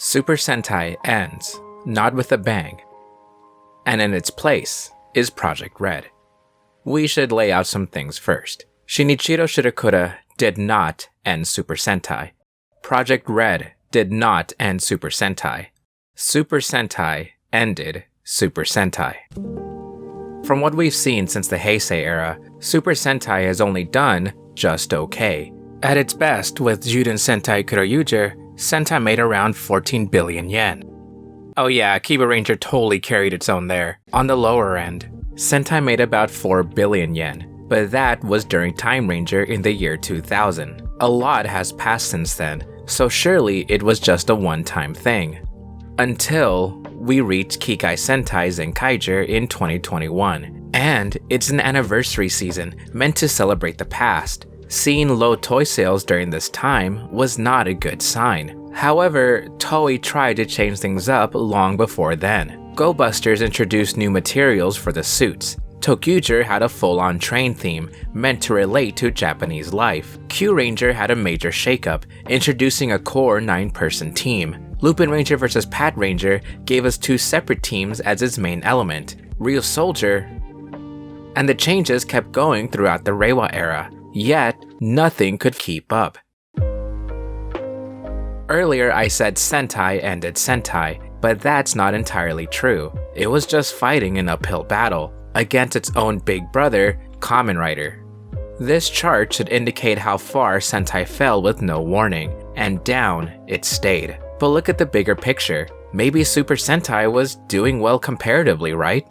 Super Sentai ends, not with a bang, and in its place is Project Red. We should lay out some things first. Shinichiro Shirakura did not end Super Sentai. Project Red did not end Super Sentai. Super Sentai ended Super Sentai. From what we've seen since the Heisei era, Super Sentai has only done just okay. At its best, with Juden Sentai Kuroyuger, Sentai made around 14 billion yen. Oh yeah, Kamen Rider totally carried its own there. On the lower end, Sentai made about 4 billion yen, but that was during Time Ranger in the year 2000. A lot has passed since then, so surely it was just a one-time thing. Until we reached Kikai Sentai Zenkaiger in 2021, and it's an anniversary season meant to celebrate the past. Seeing low toy sales during this time was not a good sign. However, Toei tried to change things up long before then. Go Busters introduced new materials for the suits. Tokyuger had a full-on train theme meant to relate to Japanese life. Q Ranger had a major shakeup, introducing a core 9-person team. Lupin Ranger vs. Pat Ranger gave us 2 separate teams as its main element, Real Soldier, and the changes kept going throughout the Reiwa era. Yet, nothing could keep up. Earlier I said Sentai ended Sentai, but that's not entirely true. It was just fighting an uphill battle against its own big brother, Kamen Rider. This chart should indicate how far Sentai fell with no warning, and down it stayed. But look at the bigger picture. Maybe Super Sentai was doing well comparatively, right?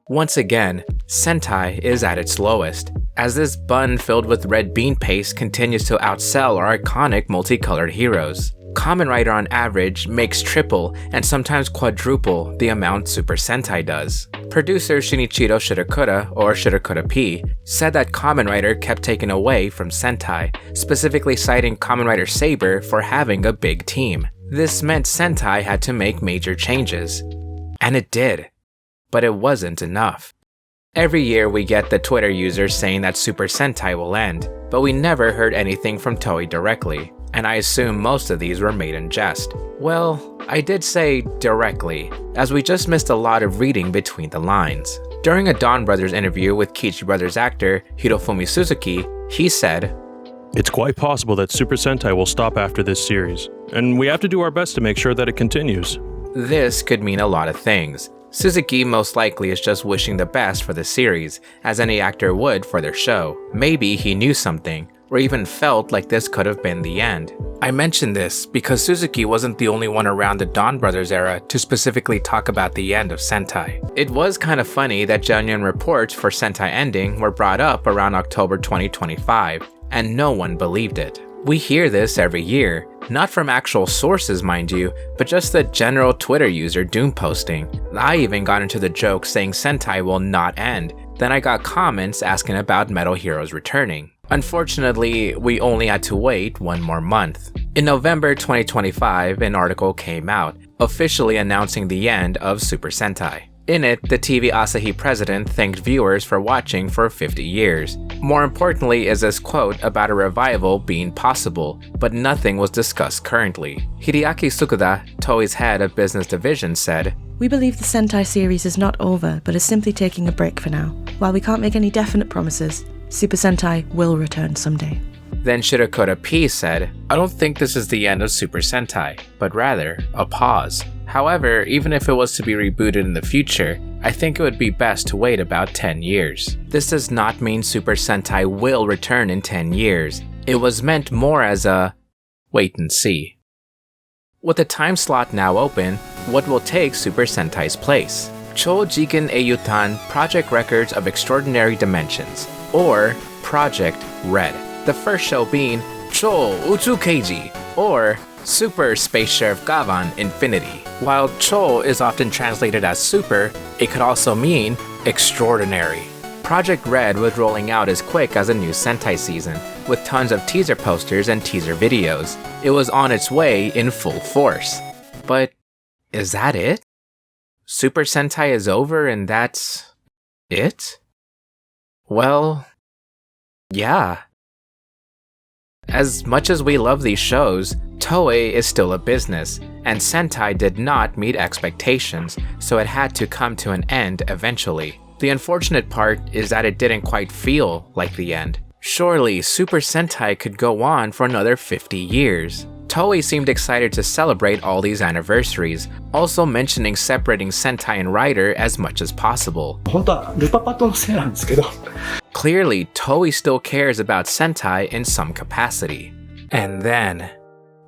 Once again, Sentai is at its lowest, as this bun filled with red bean paste continues to outsell our iconic multicolored heroes. Kamen Rider on average makes triple and sometimes quadruple the amount Super Sentai does. Producer Shinichiro Shirakura, or Shirakura P, said that Kamen Rider kept taken away from Sentai, specifically citing Kamen Rider Saber for having a big team. This meant Sentai had to make major changes. And it did. But it wasn't enough. Every year we get the Twitter users saying that Super Sentai will end, but we never heard anything from Toei directly, and I assume most of these were made in jest. Well, I did say directly, as we just missed a lot of reading between the lines. During a Dawn Brothers interview with Kichi Brothers actor Hirofumi Suzuki, he said, "It's quite possible that Super Sentai will stop after this series, and we have to do our best to make sure that it continues." This could mean a lot of things. Suzuki most likely is just wishing the best for the series, as any actor would for their show. Maybe he knew something, or even felt like this could have been the end. I mention this because Suzuki wasn't the only one around the Dawn Brothers era to specifically talk about the end of Sentai. It was kind of funny that genuine reports for Sentai ending were brought up around October 2025, and no one believed it. We hear this every year, not from actual sources mind you, but just the general Twitter user doom posting. I even got into the joke saying Sentai will not end, then I got comments asking about Metal Heroes returning. Unfortunately, we only had to wait one more month. In November 2025, an article came out, officially announcing the end of Super Sentai. In it, the TV Asahi president thanked viewers for watching for 50 years. More importantly is this quote about a revival being possible, but nothing was discussed currently. Hideaki Tsukuda, Toei's head of business division, said, "We believe the Sentai series is not over, but is simply taking a break for now. While we can't make any definite promises, Super Sentai will return someday." Then Shirakura P said, "I don't think this is the end of Super Sentai, but rather a pause. However, even if it was to be rebooted in the future, I think it would be best to wait about 10 years. This does not mean Super Sentai will return in 10 years. It was meant more as a wait and see." With the time slot now open, what will take Super Sentai's place? Chojigen Eiyutan Project Records of Extraordinary Dimensions, or Project Red. The first show being Cho Uchu Keiji, or Super Space Sheriff Gavan Infinity. While Cho is often translated as super, it could also mean extraordinary. Project Red was rolling out as quick as a new Sentai season, with tons of teaser posters and teaser videos. It was on its way in full force. But is that it? Super Sentai is over and that's it? Well, yeah. As much as we love these shows, Toei is still a business, and Sentai did not meet expectations, so it had to come to an end eventually. The unfortunate part is that it didn't quite feel like the end. Surely, Super Sentai could go on for another 50 years. Toei seemed excited to celebrate all these anniversaries, also mentioning separating Sentai and Rider as much as possible. Clearly, Toei still cares about Sentai in some capacity. And then,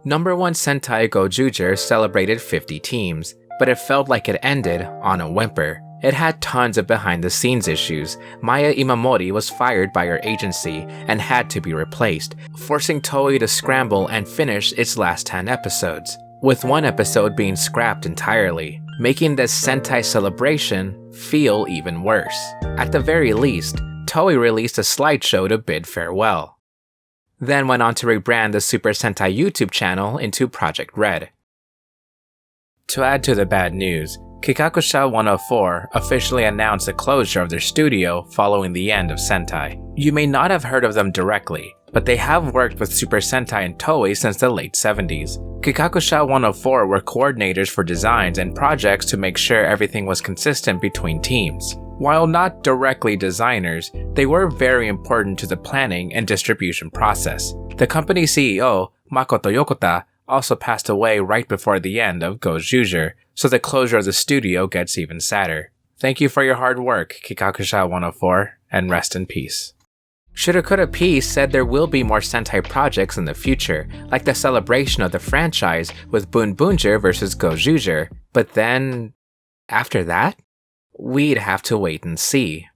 number 1 Sentai Gojuger celebrated 50 teams, but it felt like it ended on a whimper. It had tons of behind-the-scenes issues. Maya Imamori was fired by her agency and had to be replaced, forcing Toei to scramble and finish its last 10 episodes, with one episode being scrapped entirely, making this Sentai celebration feel even worse. At the very least, Toei released a slideshow to bid farewell, then went on to rebrand the Super Sentai YouTube channel into Project Red. To add to the bad news, Kikakusha 104 officially announced the closure of their studio following the end of Sentai. You may not have heard of them directly, but they have worked with Super Sentai and Toei since the late 70s. Kikakusha 104 were coordinators for designs and projects to make sure everything was consistent between teams. While not directly designers, they were very important to the planning and distribution process. The company's CEO, Makoto Yokota, also passed away right before the end of Gojuger, so the closure of the studio gets even sadder. Thank you for your hard work, Kikakusha 104, and rest in peace. Shirakura P said there will be more Sentai projects in the future, like the celebration of the franchise with Bunbunjir vs Gojuger, but then, after that? We'd have to wait and see.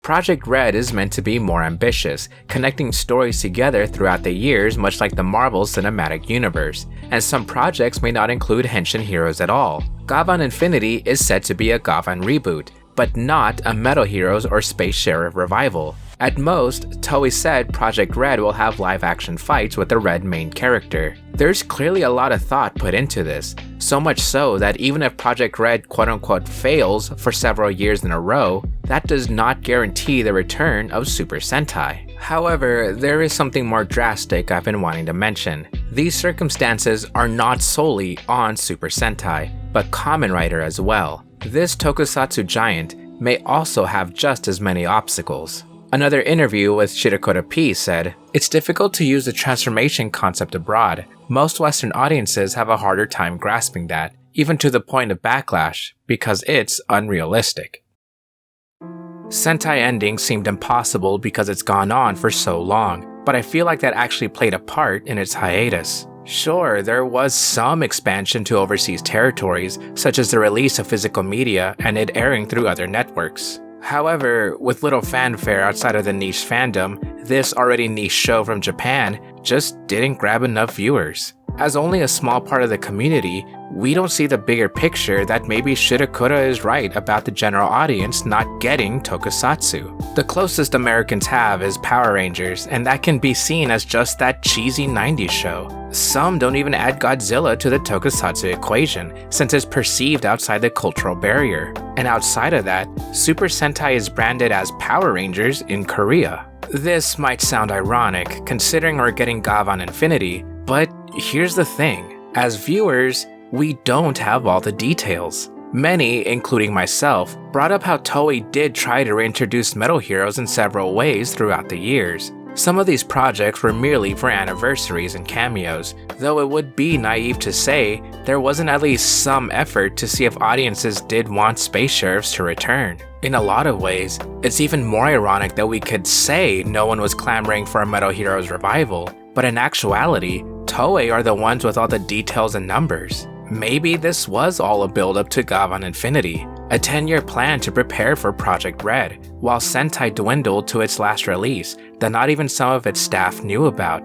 Project Red is meant to be more ambitious, connecting stories together throughout the years much like the Marvel Cinematic Universe, and some projects may not include Henshin heroes at all. Gavan Infinity is said to be a Gavan reboot, but not a Metal Heroes or Space Sheriff revival. At most, Toei said Project Red will have live-action fights with the Red main character. There's clearly a lot of thought put into this, so much so that even if Project Red quote-unquote fails for several years in a row, that does not guarantee the return of Super Sentai. However, there is something more drastic I've been wanting to mention. These circumstances are not solely on Super Sentai, but Kamen Rider as well. This tokusatsu giant may also have just as many obstacles. Another interview with Shirakura P said, "It's difficult to use the transformation concept abroad. Most Western audiences have a harder time grasping that, even to the point of backlash, because it's unrealistic." Sentai ending seemed impossible because it's gone on for so long, but I feel like that actually played a part in its hiatus. Sure, there was some expansion to overseas territories, such as the release of physical media and it airing through other networks. However, with little fanfare outside of the niche fandom, this already niche show from Japan just didn't grab enough viewers. As only a small part of the community, we don't see the bigger picture that maybe Shirakura is right about the general audience not getting tokusatsu. The closest Americans have is Power Rangers, and that can be seen as just that cheesy 90s show. Some don't even add Godzilla to the tokusatsu equation, since it's perceived outside the cultural barrier. And outside of that, Super Sentai is branded as Power Rangers in Korea. This might sound ironic, considering we're getting Gavan Infinity, but here's the thing. As viewers, we don't have all the details. Many, including myself, brought up how Toei did try to reintroduce Metal Heroes in several ways throughout the years. Some of these projects were merely for anniversaries and cameos, though it would be naive to say there wasn't at least some effort to see if audiences did want Space Sheriffs to return. In a lot of ways, it's even more ironic that we could say no one was clamoring for a Metal Heroes revival, but in actuality, Toei are the ones with all the details and numbers. Maybe this was all a build-up to Gavan Infinity, a 10-year plan to prepare for Project Red, while Sentai dwindled to its last release that not even some of its staff knew about.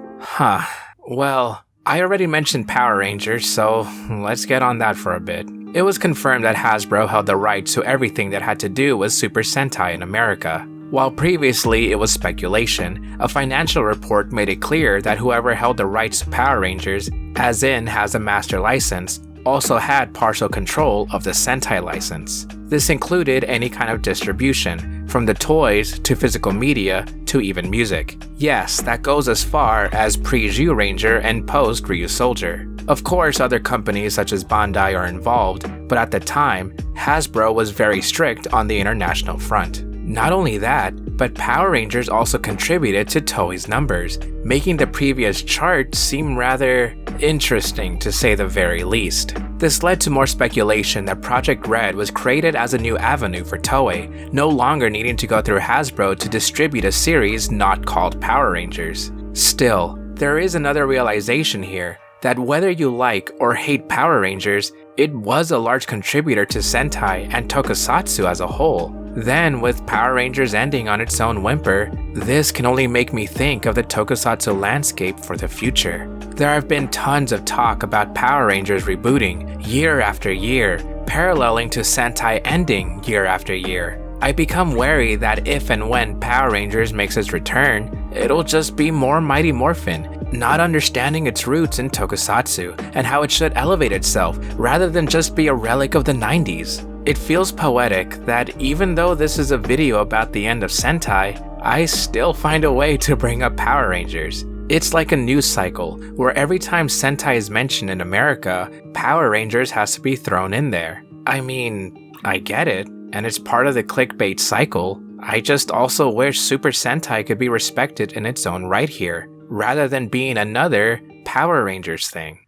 Well, I already mentioned Power Rangers, so let's get on that for a bit. It was confirmed that Hasbro held the rights to everything that had to do with Super Sentai in America. While previously it was speculation, a financial report made it clear that whoever held the rights to Power Rangers, as in has a master license, also had partial control of the Sentai license. This included any kind of distribution, from the toys to physical media to even music. Yes, that goes as far as pre-Zyuranger and post-Ryusoulger. Of course, other companies such as Bandai are involved, but at the time, Hasbro was very strict on the international front. Not only that, but Power Rangers also contributed to Toei's numbers, making the previous chart seem rather interesting to say the very least. This led to more speculation that Project Red was created as a new avenue for Toei, no longer needing to go through Hasbro to distribute a series not called Power Rangers. Still, there is another realization here, that whether you like or hate Power Rangers, it was a large contributor to Sentai and Tokusatsu as a whole. Then, with Power Rangers ending on its own whimper, this can only make me think of the Tokusatsu landscape for the future. There have been tons of talk about Power Rangers rebooting year after year, paralleling to Sentai ending year after year. I become wary that if and when Power Rangers makes its return, it'll just be more Mighty Morphin, not understanding its roots in Tokusatsu and how it should elevate itself rather than just be a relic of the 90s. It feels poetic that even though this is a video about the end of Sentai, I still find a way to bring up Power Rangers. It's like a news cycle, where every time Sentai is mentioned in America, Power Rangers has to be thrown in there. I mean, I get it, and it's part of the clickbait cycle. I just also wish Super Sentai could be respected in its own right here, rather than being another Power Rangers thing.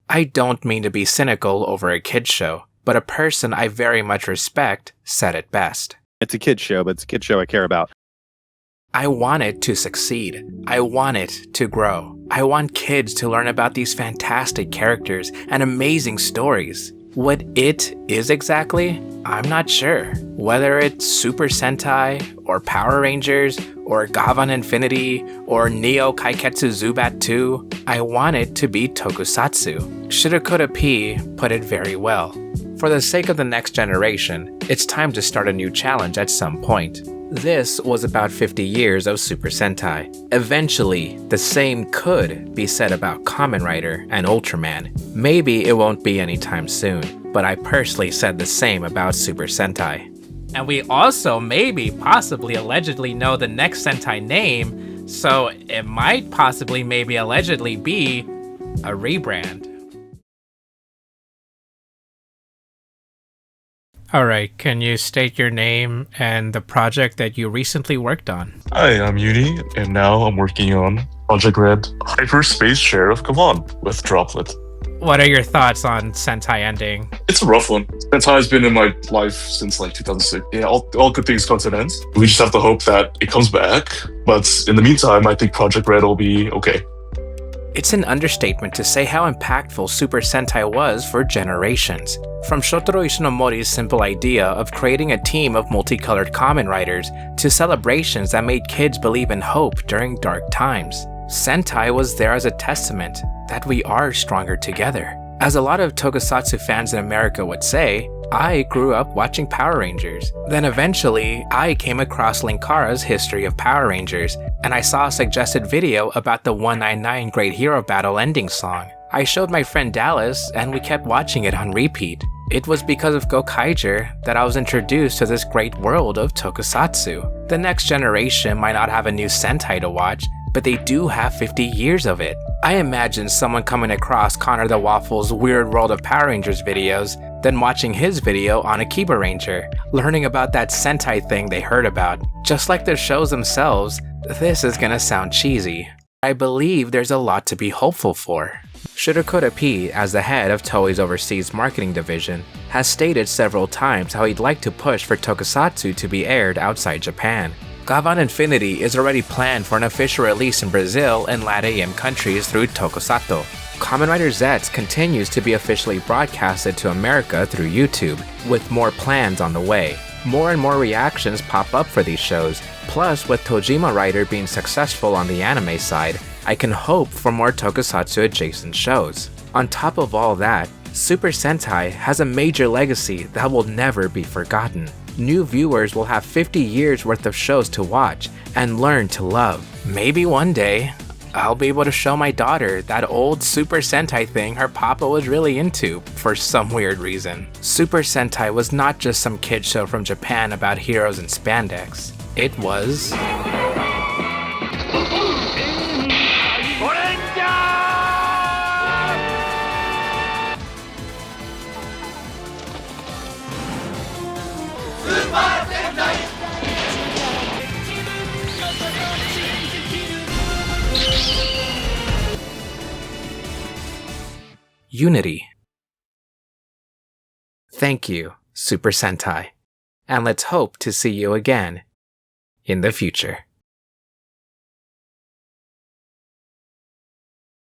I don't mean to be cynical over a kids show, but a person I very much respect said it best. It's a kid's show, but it's a kid's show I care about. I want it to succeed. I want it to grow. I want kids to learn about these fantastic characters and amazing stories. What it is exactly, I'm not sure. Whether it's Super Sentai, or Power Rangers, or Gavan Infinity, or Neo Kaiketsu Zubat 2, I want it to be Tokusatsu. Shirakura P put it very well. For the sake of the next generation, it's time to start a new challenge at some point. This was about 50 years of Super Sentai. Eventually, the same could be said about Kamen Rider and Ultraman. Maybe it won't be anytime soon, but I personally said the same about Super Sentai. And we also maybe, possibly, allegedly know the next Sentai name, so it might possibly, maybe, allegedly be a rebrand. Alright, can you state your name and the project that you recently worked on? Hi, I'm Uni, and now I'm working on Project Red Hyperspace Sheriff Kavan with Droplet. What are your thoughts on Sentai ending? It's a rough one. Sentai has been in my life since like 2006. Yeah, all good things come to an end. We just have to hope that it comes back. But in the meantime, I think Project Red will be okay. It's an understatement to say how impactful Super Sentai was for generations. From Shotaro Ishinomori's simple idea of creating a team of multicolored Kamen Riders to celebrations that made kids believe in hope during dark times, Sentai was there as a testament that we are stronger together. As a lot of Tokusatsu fans in America would say, I grew up watching Power Rangers. Then eventually, I came across Linkara's History of Power Rangers, and I saw a suggested video about the 199 Great Hero Battle ending song. I showed my friend Dallas, and we kept watching it on repeat. It was because of Gokaiger that I was introduced to this great world of Tokusatsu. The next generation might not have a new Sentai to watch, but they do have 50 years of it. I imagine someone coming across Connor the Waffle's Weird World of Power Rangers videos, then watching his video on Akiba Ranger, learning about that Sentai thing they heard about. Just like their shows themselves, this is gonna sound cheesy. I believe there's a lot to be hopeful for. Shirakura P, as the head of Toei's overseas marketing division, has stated several times how he'd like to push for Tokusatsu to be aired outside Japan. Gavan Infinity is already planned for an official release in Brazil and LATAM countries through Tokusato. Kamen Rider Zets continues to be officially broadcasted to America through YouTube, with more plans on the way. More and more reactions pop up for these shows, plus with Tojima Rider being successful on the anime side, I can hope for more Tokusatsu adjacent shows. On top of all that, Super Sentai has a major legacy that will never be forgotten. New viewers will have 50 years worth of shows to watch and learn to love. Maybe one day, I'll be able to show my daughter that old Super Sentai thing her papa was really into for some weird reason. Super Sentai was not just some kid show from Japan about heroes in spandex. It was... Unity. Thank you, Super Sentai, and let's hope to see you again in the future.